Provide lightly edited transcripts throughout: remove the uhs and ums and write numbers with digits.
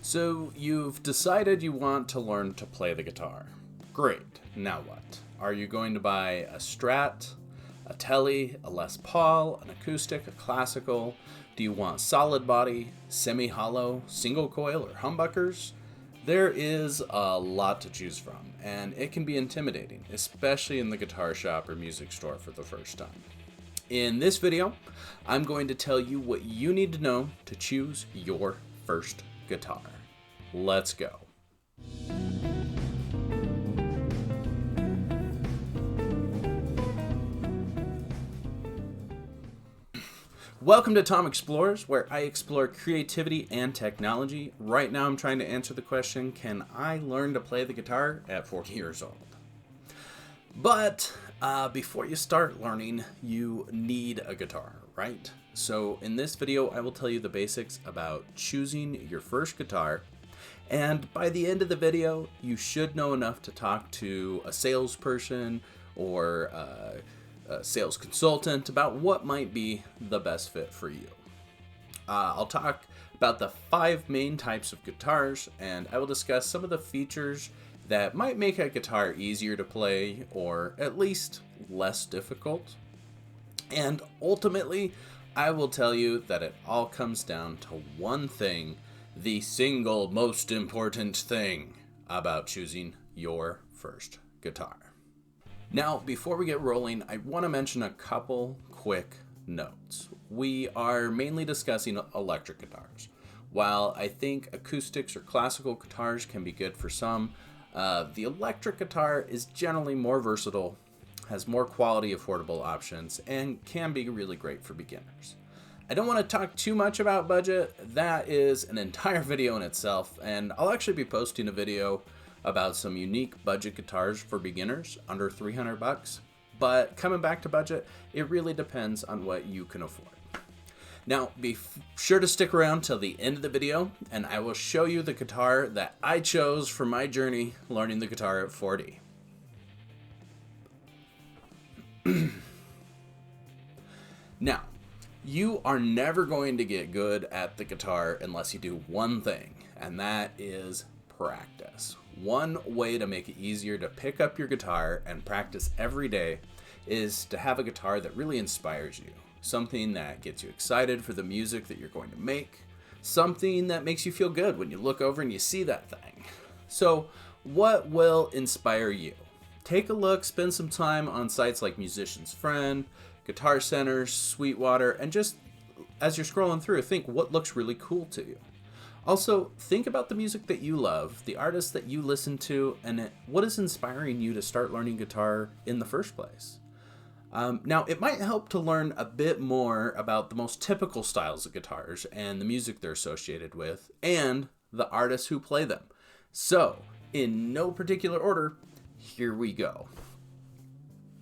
So you've decided you want to learn to play the guitar. Great. Now what? Are you going to buy a Strat, a Tele, a Les Paul, an acoustic, a classical? Do you want solid body, semi-hollow, single coil, or humbuckers? There is a lot to choose from, and it can be intimidating, especially in the guitar shop or music store for the first time. In this video, I'm going to tell you what you need to know to choose your first guitar. Let's go. Welcome to Tom Explores, where I explore creativity and technology. Right now I'm trying to answer the question, can I learn to play the guitar at 40 years old? But before you start learning, you need a guitar, right? So in this video, I will tell you the basics about choosing your first guitar. And by the end of the video, you should know enough to talk to a salesperson or a sales consultant about what might be the best fit for you. I'll talk about the 5 main types of guitars, and I will discuss some of the features that might make a guitar easier to play or at least less difficult. And ultimately, I will tell you that it all comes down to one thing, the single most important thing about choosing your first guitar. Now, before we get rolling, I want to mention a couple quick notes. We are mainly discussing electric guitars. While I think acoustics or classical guitars can be good for some, the electric guitar is generally more versatile, has more quality, affordable options, and can be really great for beginners. I don't want to talk too much about budget. That is an entire video in itself, and I'll actually be posting a video about some unique budget guitars for beginners under $300. But coming back to budget, it really depends on what you can afford. Now, be sure to stick around till the end of the video, and I will show you the guitar that I chose for my journey learning the guitar at 40. Now, you are never going to get good at the guitar unless you do one thing, and that is practice. One way to make it easier to pick up your guitar and practice every day is to have a guitar that really inspires you. Something that gets you excited for the music that you're going to make. Something that makes you feel good when you look over and you see that thing. So, what will inspire you? Take a look, spend some time on sites like Musician's Friend, Guitar Center, Sweetwater, and just as you're scrolling through, think what looks really cool to you. Also, think about the music that you love, the artists that you listen to, and what is inspiring you to start learning guitar in the first place. Now, it might help to learn a bit more about the most typical styles of guitars and the music they're associated with, and the artists who play them. So, in no particular order, here we go.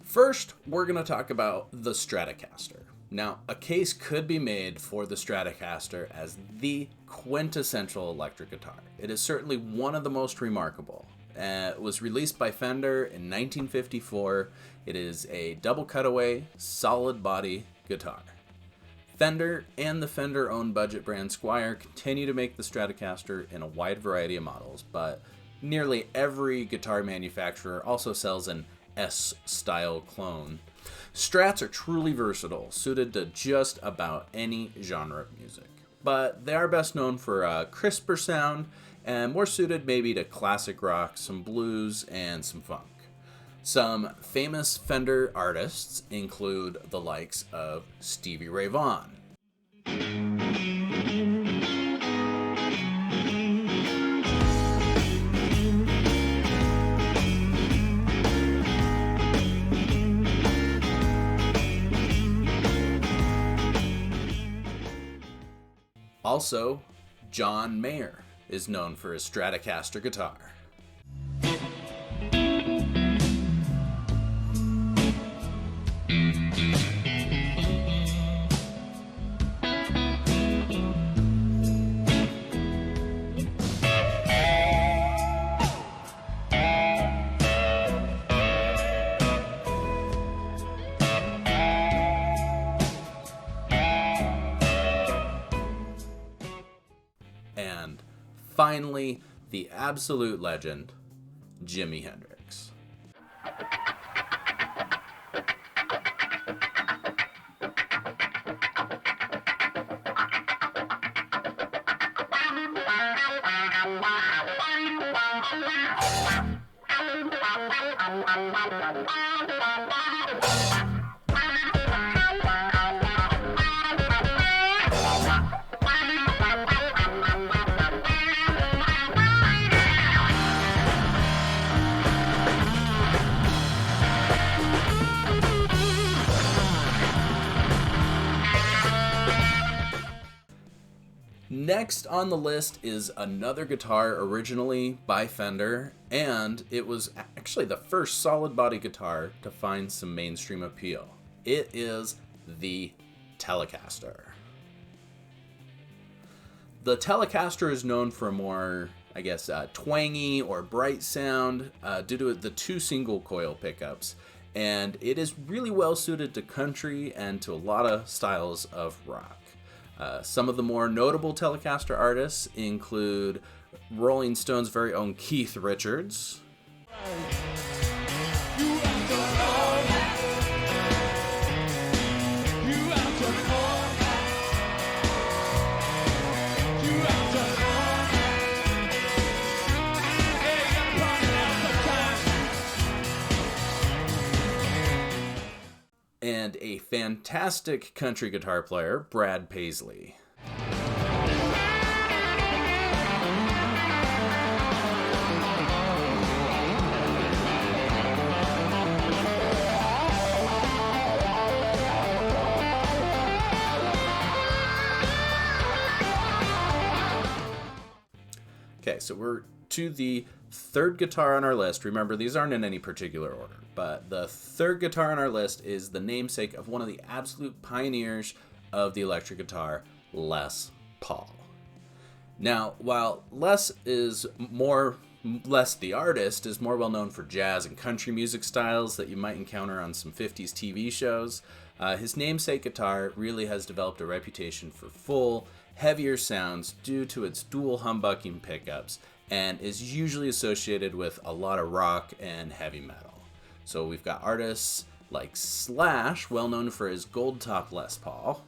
First, we're going to talk about the Stratocaster. Now, a case could be made for the Stratocaster as the quintessential electric guitar. It is certainly one of the most remarkable. It was released by Fender in 1954. It is a double cutaway, solid body guitar. Fender and the Fender-owned budget brand Squier continue to make the Stratocaster in a wide variety of models, but nearly every guitar manufacturer also sells an S-style clone. Strats are truly versatile, suited to just about any genre of music. But they are best known for a crisper sound and more suited maybe to classic rock, some blues, and some funk. Some famous Fender artists include the likes of Stevie Ray Vaughan, also, John Mayer is known for his Stratocaster guitar. finally, the absolute legend, Jimi Hendrix. Next on the list is another guitar originally by Fender, and it was actually the first solid body guitar to find some mainstream appeal. It is the Telecaster. The Telecaster is known for a more, twangy or bright sound due to the two single coil pickups, and it is really well suited to country and to a lot of styles of rock. Some of the more notable Telecaster artists include Rolling Stone's very own Keith Richards, and a fantastic country guitar player, Brad Paisley. Okay, so we're to the third guitar on our list. Remember, these aren't in any particular order, but the third guitar on our list is the namesake of one of the absolute pioneers of the electric guitar, Les Paul. Now, while Les the artist is more well known for jazz and country music styles that you might encounter on some 50s TV shows, his namesake guitar really has developed a reputation for full, heavier sounds due to its dual humbucking pickups, and is usually associated with a lot of rock and heavy metal. So we've got artists like Slash, well known for his gold top Les Paul.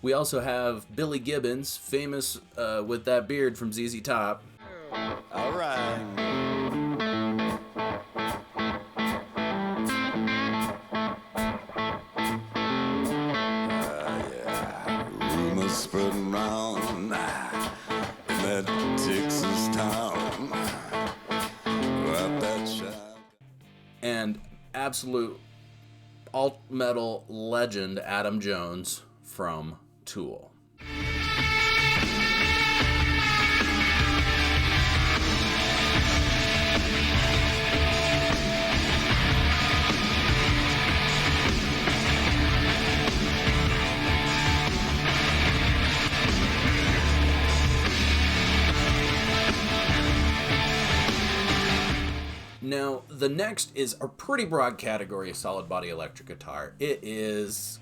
We also have Billy Gibbons, famous with that beard from ZZ Top. All right. Yeah. Rumors spreading around in that Texas town. Right that shot. And absolute alt metal legend Adam Jones from Tool. Now, the next is a pretty broad category of solid body electric guitar. It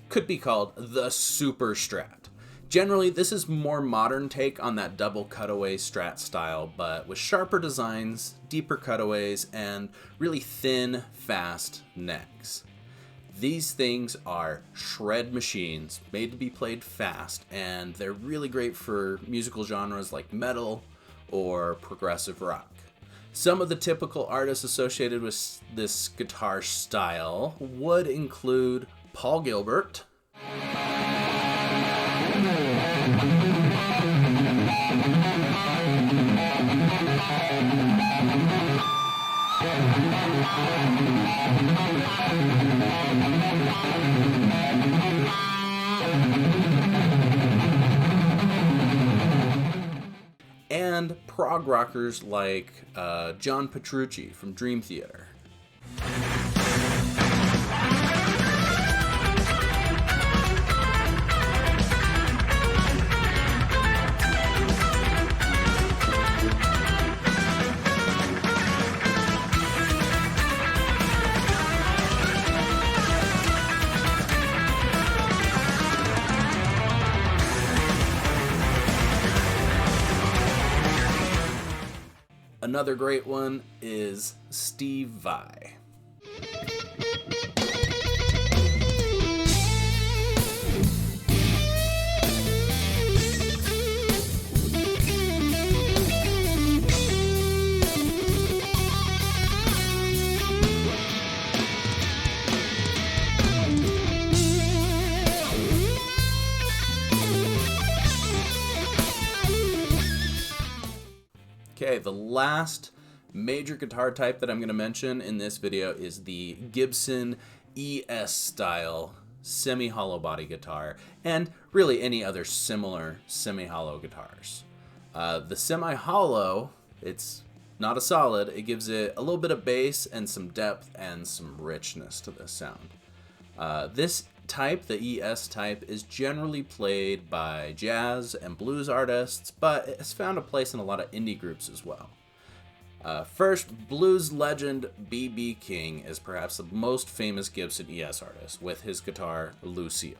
could be called the Super Strat. Generally, this is more modern take on that double cutaway Strat style, but with sharper designs, deeper cutaways, and really thin, fast necks. These things are shred machines made to be played fast, and they're really great for musical genres like metal or progressive rock. Some of the typical artists associated with this guitar style would include Paul Gilbert, and prog rockers like John Petrucci from Dream Theater. Another great one is Steve Vai. Okay, the last major guitar type that I'm going to mention in this video is the Gibson ES style semi-hollow body guitar, and really any other similar semi-hollow guitars. The semi-hollow, it's not a solid, it gives it a little bit of bass and some depth and some richness to the sound. This type, the ES type, is generally played by jazz and blues artists, but it has found a place in a lot of indie groups as well. First, blues legend B.B. King is perhaps the most famous Gibson ES artist with his guitar Lucille.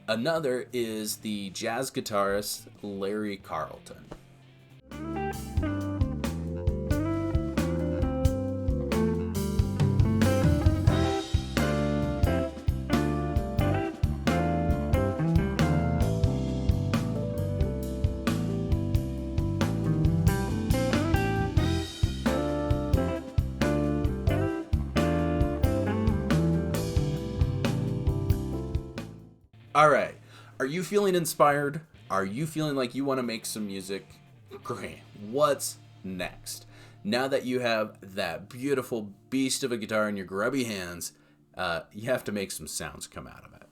Another is the jazz guitarist Larry Carlton. Alright, are you feeling inspired? Are you feeling like you want to make some music? Great. What's next? Now that you have that beautiful beast of a guitar in your grubby hands, you have to make some sounds come out of it.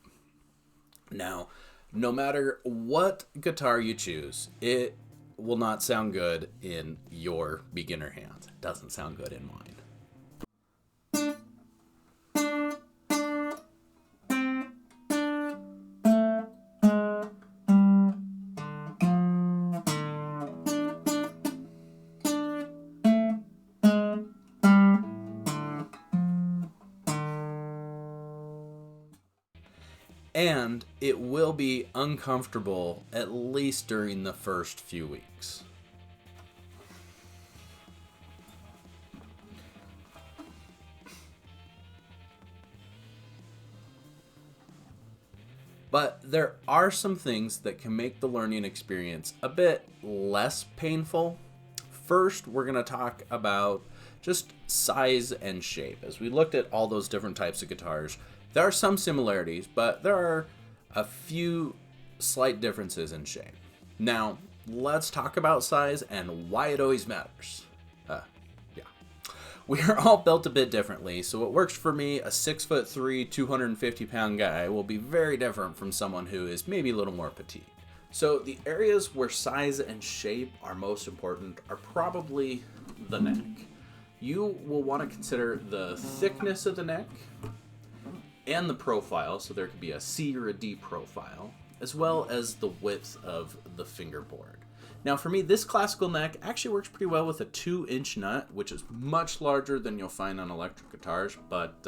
Now, no matter what guitar you choose, it will not sound good in your beginner hands. It doesn't sound good in mine. And it will be uncomfortable at least during the first few weeks. But there are some things that can make the learning experience a bit less painful. First, we're going to talk about just size and shape. As we looked at all those different types of guitars, there are some similarities, but there are a few slight differences in shape. Now, let's talk about size and why it always matters. We are all built a bit differently, so what works for me, a 6'3", 250-pound guy, will be very different from someone who is maybe a little more petite. So the areas where size and shape are most important are probably the neck. You will want to consider the thickness of the neck and the profile, so there could be a C or a D profile, as well as the width of the fingerboard. Now for me, this classical neck actually works pretty well with a 2-inch nut, which is much larger than you'll find on electric guitars, but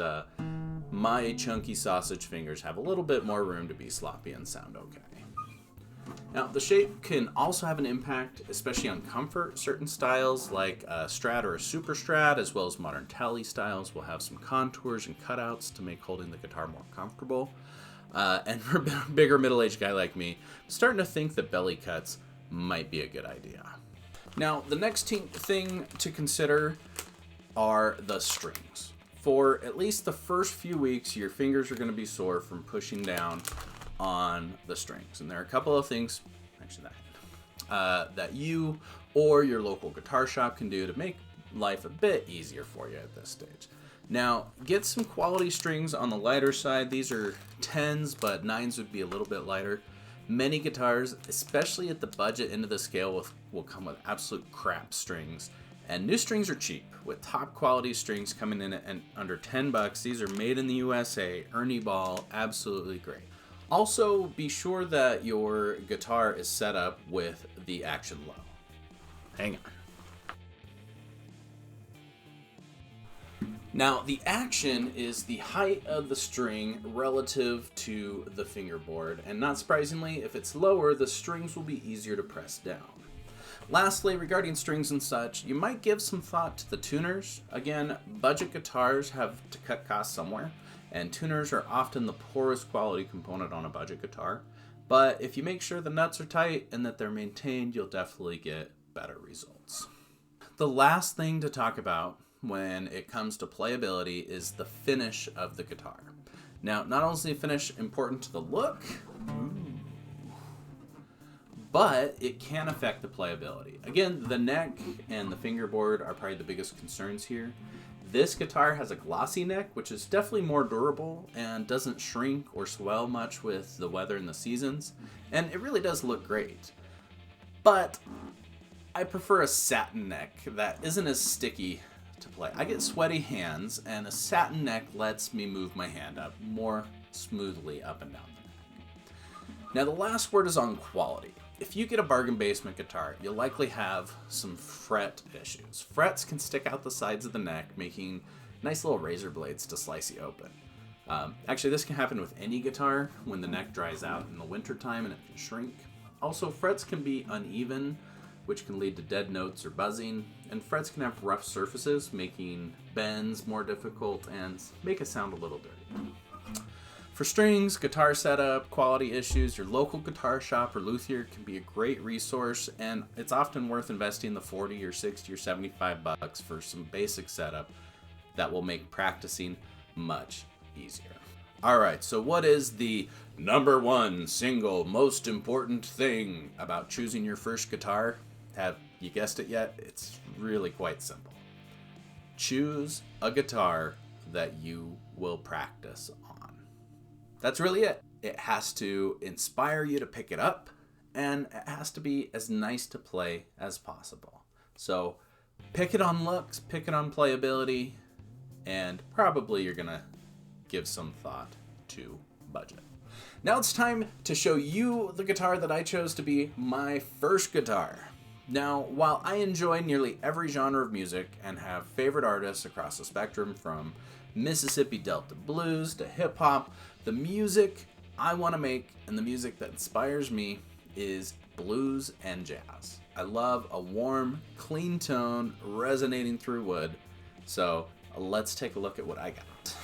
my chunky sausage fingers have a little bit more room to be sloppy and sound okay. Now the shape can also have an impact, especially on comfort. Certain styles like a Strat or a Super Strat, as well as modern Tele styles, will have some contours and cutouts to make holding the guitar more comfortable. And for a bigger middle-aged guy like me, I'm starting to think that belly cuts might be a good idea. Now, the next thing to consider are the strings. For at least the first few weeks, your fingers are going to be sore from pushing down on the strings. And there are a couple of things, actually that you or your local guitar shop can do to make life a bit easier for you at this stage. Now, get some quality strings on the lighter side. These are 10s, but 9s would be a little bit lighter. Many guitars, especially at the budget end of the scale, will come with absolute crap strings. And new strings are cheap, with top quality strings coming in at under $10. These are made in the USA, Ernie Ball, absolutely great. Also, be sure that your guitar is set up with the action low. Hang on. Now, the action is the height of the string relative to the fingerboard, and not surprisingly, if it's lower, the strings will be easier to press down. Lastly, regarding strings and such, you might give some thought to the tuners. Again, budget guitars have to cut costs somewhere, and tuners are often the poorest quality component on a budget guitar. But if you make sure the nuts are tight and that they're maintained, you'll definitely get better results. The last thing to talk about when it comes to playability is the finish of the guitar. Now, not only is the finish important to the look, but it can affect the playability. Again, the neck and the fingerboard are probably the biggest concerns here. This guitar has a glossy neck, which is definitely more durable and doesn't shrink or swell much with the weather and the seasons, and it really does look great. But I prefer a satin neck that isn't as sticky to play. I get sweaty hands, and a satin neck lets me move my hand up more smoothly up and down the neck. Now, the last word is on quality. If you get a bargain basement guitar, you'll likely have some fret issues. Frets can stick out the sides of the neck, making nice little razor blades to slice you open. Actually, this can happen with any guitar when the neck dries out in the wintertime and it can shrink. Also, frets can be uneven, which can lead to dead notes or buzzing, and frets can have rough surfaces, making bends more difficult and make it sound a little dirty. For strings, guitar setup, quality issues, your local guitar shop or luthier can be a great resource, and it's often worth investing the $40 or $60 or $75 for some basic setup that will make practicing much easier. Alright, so what is the number one single most important thing about choosing your first guitar? Have you guessed it yet? It's really quite simple. Choose a guitar that you will practice on. That's really it. It has to inspire you to pick it up, and it has to be as nice to play as possible. So pick it on looks, pick it on playability, and probably you're gonna give some thought to budget. Now it's time to show you the guitar that I chose to be my first guitar. Now, while I enjoy nearly every genre of music and have favorite artists across the spectrum from Mississippi Delta blues to hip hop, the music I want to make and the music that inspires me is blues and jazz. I love a warm, clean tone resonating through wood. So let's take a look at what I got.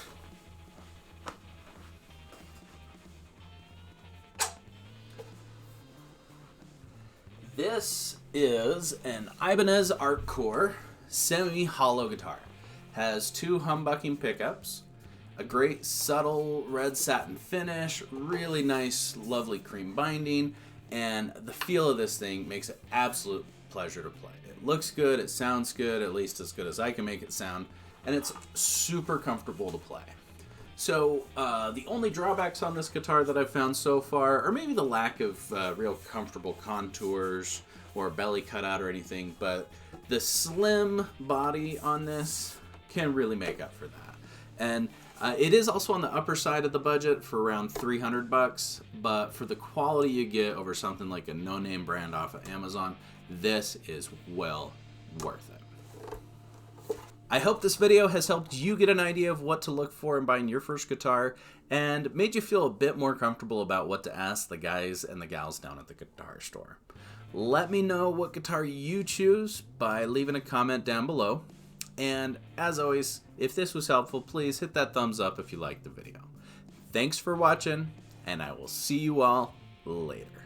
This is an Ibanez Artcore semi-hollow guitar. Has two humbucking pickups, a great subtle red satin finish, really nice, lovely cream binding, and the feel of this thing makes it absolute pleasure to play. It looks good, it sounds good, at least as good as I can make it sound, and it's super comfortable to play. So the only drawbacks on this guitar that I've found so far are maybe the lack of real comfortable contours or belly cutout or anything, but the slim body on this can really make up for that. And it is also on the upper side of the budget for around $300, but for the quality you get over something like a no-name brand off of Amazon, this is well worth it. I hope this video has helped you get an idea of what to look for in buying your first guitar and made you feel a bit more comfortable about what to ask the guys and the gals down at the guitar store. Let me know what guitar you choose by leaving a comment down below. And as always, if this was helpful, please hit that thumbs up if you liked the video. Thanks for watching, and I will see you all later.